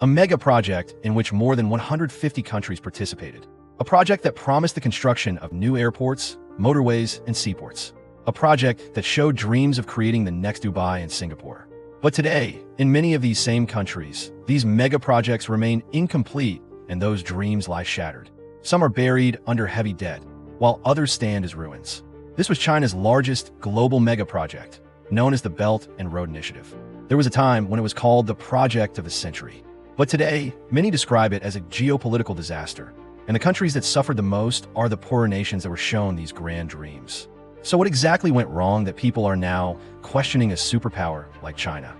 a mega project in which more than 150 countries participated. A project that promised the construction of new airports, motorways, and seaports. A project that showed dreams of creating the next Dubai and Singapore. But today, in many of these same countries, these mega projects remain incomplete and those dreams lie shattered. Some are buried under heavy debt, while others stand as ruins. This was China's largest global mega project, known as the Belt and Road Initiative. There was a time when it was called the project of the century. But today, many describe it as a geopolitical disaster, and the countries that suffered the most are the poorer nations that were shown these grand dreams. So what exactly went wrong that people are now questioning a superpower like China?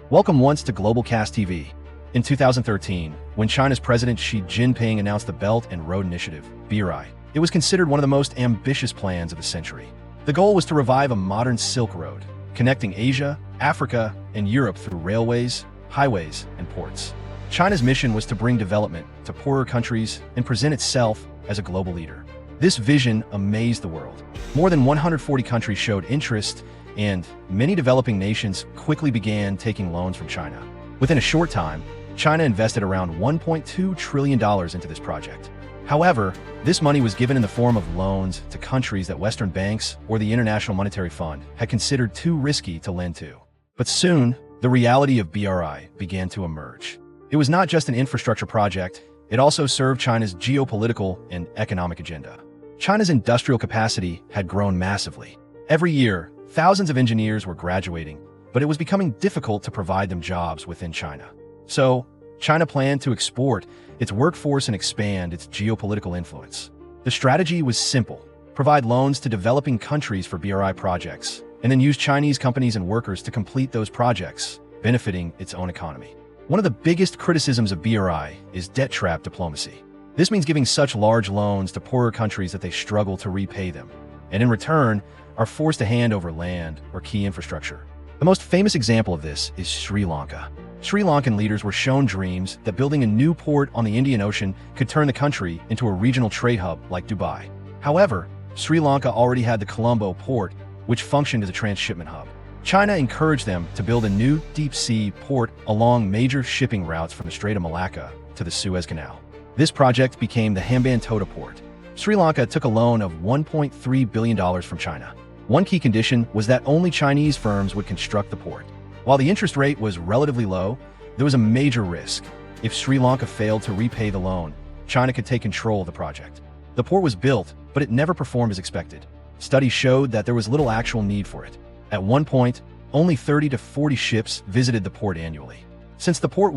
Welcome once to Globalcast TV. In 2013, when China's President Xi Jinping announced the Belt and Road Initiative, BRI, it was considered one of the most ambitious plans of the century. The goal was to revive a modern Silk Road, connecting Asia, Africa, and Europe through railways, highways, and ports. China's mission was to bring development to poorer countries and present itself as a global leader. This vision amazed the world. More than 140 countries showed interest, and many developing nations quickly began taking loans from China. Within a short time, China invested around $1.2 trillion into this project. However, this money was given in the form of loans to countries that Western banks or the International Monetary Fund had considered too risky to lend to. But soon, the reality of BRI began to emerge. It was not just an infrastructure project, it also served China's geopolitical and economic agenda. China's industrial capacity had grown massively. Every year, thousands of engineers were graduating, but it was becoming difficult to provide them jobs within China. So, China planned to export its workforce and expand its geopolitical influence. The strategy was simple: provide loans to developing countries for BRI projects, and then use Chinese companies and workers to complete those projects, benefiting its own economy. One of the biggest criticisms of BRI is debt trap diplomacy. This means giving such large loans to poorer countries that they struggle to repay them, and in return, are forced to hand over land or key infrastructure. The most famous example of this is Sri Lanka. Sri Lankan leaders were shown dreams that building a new port on the Indian Ocean could turn the country into a regional trade hub like Dubai. However, Sri Lanka already had the Colombo port, which functioned as a transshipment hub. China encouraged them to build a new deep-sea port along major shipping routes from the Strait of Malacca to the Suez Canal. This project became the Hambantota port. Sri Lanka took a loan of $1.3 billion from China. One key condition was that only Chinese firms would construct the port. While the interest rate was relatively low, there was a major risk. If Sri Lanka failed to repay the loan, China could take control of the project. The port was built, but it never performed as expected. Studies showed that there was little actual need for it. At one point, only 30 to 40 ships visited the port annually. Since the port